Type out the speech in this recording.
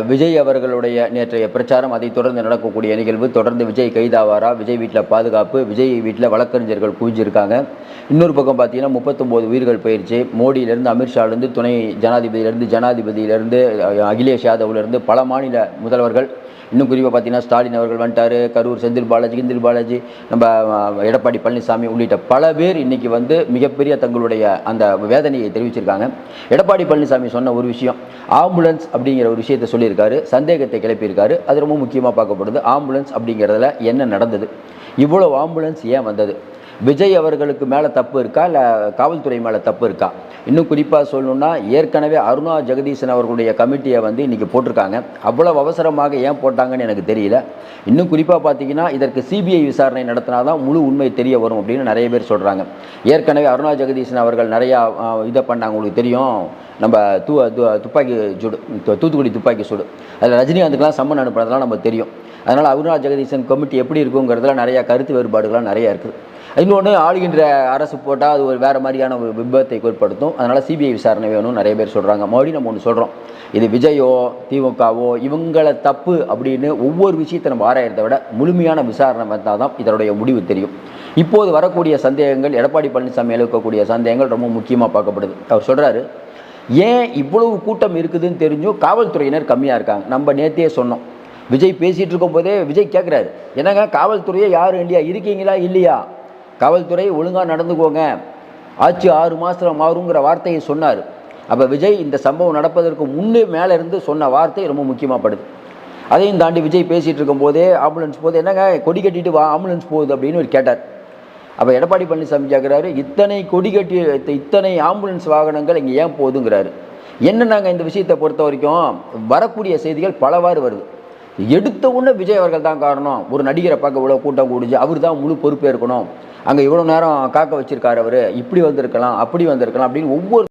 விஜய் அவர்களுடைய நேற்றைய பிரச்சாரம், அதை தொடர்ந்து நடக்கக்கூடிய நிகழ்வு, தொடர்ந்து விஜய் கைதாவாரா, விஜய் வீட்டில் பாதுகாப்பு, விஜய் வீட்டில் வழக்கறிஞர்கள் குவிஞ்சிருக்காங்க. இன்னொரு பக்கம் பார்த்தீங்கன்னா 39 உயிர்கள் போயிடுச்சு. மோடியிலேருந்து, அமித்ஷாலேருந்து, துணை ஜனாதிபதியிலேருந்து அகிலேஷ் யாதவ்லேருந்து பல மாநில முதல்வர்கள், இன்னும் குறிப்பாக பார்த்தீங்கன்னா ஸ்டாலின் அவர்கள் வந்துட்டார், கரூர் செந்தில் பாலாஜி, நம்ம எடப்பாடி பழனிசாமி உள்ளிட்ட பல பேர் இன்றைக்கி மிகப்பெரிய தங்களுடைய அந்த வேதனையை தெரிவிச்சிருக்காங்க. எடப்பாடி பழனிசாமி சொன்ன ஒரு விஷயம், ஆம்புலன்ஸ் அப்படிங்கிற ஒரு விஷயத்தை சொல்லியிருக்காரு, சந்தேகத்தை கிளப்பியிருக்காரு. அது ரொம்ப முக்கியமாக பார்க்கப்படுது. ஆம்புலன்ஸ் அப்படிங்கிறதுல என்ன நடந்தது, இவ்வளோ ஆம்புலன்ஸ் ஏன் வந்தது, விஜய் அவர்களுக்கு மேலே தப்பு இருக்கா, இல்லை காவல்துறை மேலே தப்பு இருக்கா? இன்னும் குறிப்பாக சொல்லணுன்னா, ஏற்கனவே அருணா ஜெகதீசன் அவர்களுடைய கமிட்டியை இன்றைக்கி போட்டிருக்காங்க. அவ்வளவு அவசரமாக ஏன் போட்டாங்கன்னு எனக்கு தெரியல. இன்னும் குறிப்பாக பார்த்தீங்கன்னா, இதற்கு சிபிஐ விசாரணை நடத்தினா தான் முழு உண்மை தெரிய வரும் அப்படின்னு நிறைய பேர் சொல்கிறாங்க. ஏற்கனவே அருணா ஜெகதீசன் அவர்கள் நிறையா இதை பண்ணாங்க. உங்களுக்கு தெரியும், நம்ம துப்பாக்கி சூடு, தூத்துக்குடி துப்பாக்கி சூடு, அதில் ரஜினிகாந்துக்கெலாம் சம்மன் அனுப்புறதுலாம் நம்ம தெரியும். அதனால் அருணா ஜெகதீசன் கமிட்டி எப்படி இருக்குங்கிறதுல நிறையா கருத்து வேறுபாடுகள்லாம் நிறையா இருக்குது. இன்னொன்று, ஆளுகின்ற அரசு போட்டால் அது ஒரு வேறு மாதிரியான ஒரு விபத்தை ஏற்படுத்தும். அதனால் சிபிஐ விசாரணை வேணும்னு நிறைய பேர் சொல்கிறாங்க. மறுபடியும் நம்ம ஒன்று சொல்கிறோம், இது விஜயோ திமுகவோ இவங்களை தப்பு அப்படின்னு ஒவ்வொரு விஷயத்தை நம்ம ஆராயறதை விட முழுமையான விசாரணை வந்தால் தான் இதனுடைய முடிவு தெரியும். இப்போது வரக்கூடிய சந்தேகங்கள், எடப்பாடி பழனிசாமி எழுக்கக்கூடிய சந்தேகங்கள் ரொம்ப முக்கியமாக பார்க்கப்படுது. அவர் சொல்கிறாரு, ஏன் இவ்வளவு கூட்டம் இருக்குதுன்னு தெரிஞ்சும் காவல்துறையினர் கம்மியாக இருக்காங்க. நம்ம நேற்றே சொன்னோம், விஜய் பேசிகிட்டு இருக்கும் போதே விஜய் கேட்குறாரு, என்னங்க காவல்துறையை யாரும் இல்லையா, இருக்கீங்களா இல்லையா, காவல்துறை ஒழுங்காக நடந்துக்கோங்க, ஆட்சி 6 மாதத்தில் மாறுங்கிற வார்த்தையை சொன்னார். அப்போ விஜய் இந்த சம்பவம் நடப்பதற்கு முன்னே மேலே இருந்து சொன்ன வார்த்தை ரொம்ப முக்கியமாகப்படுது. அதையும் தாண்டி விஜய் பேசிகிட்டு இருக்கும்போதே ஆம்புலன்ஸ் போகுது, என்னங்க கொடி கட்டிட்டு வா, ஆம்புலன்ஸ் போகுது அப்படின்னு ஒரு கேட்டார். அப்போ எடப்பாடி பழனிசாமி கேட்குறாரு, இத்தனை கொடி கட்டி இத்தனை ஆம்புலன்ஸ் வாகனங்கள் இங்கே ஏன் போகுதுங்கிறாரு. என்னன்னாங்க, இந்த விஷயத்தை பொறுத்த வரைக்கும் வரக்கூடிய செய்திகள் பலவாறு வருது. எடுத்த உடனே விஜய் அவர்கள் தான் காரணம், ஒரு நடிகரை பார்க்க இவ்வளோ கூட்டம் கூடிச்சு, அவர் தான் முழு பொறுப்பே இருக்கணும், அங்கே இவ்வளோ நேரம் காக்க வச்சிருக்காரு, அவர் இப்படி வந்திருக்கலாம் அப்படி வந்திருக்கலாம் அப்படின்னு ஒவ்வொரு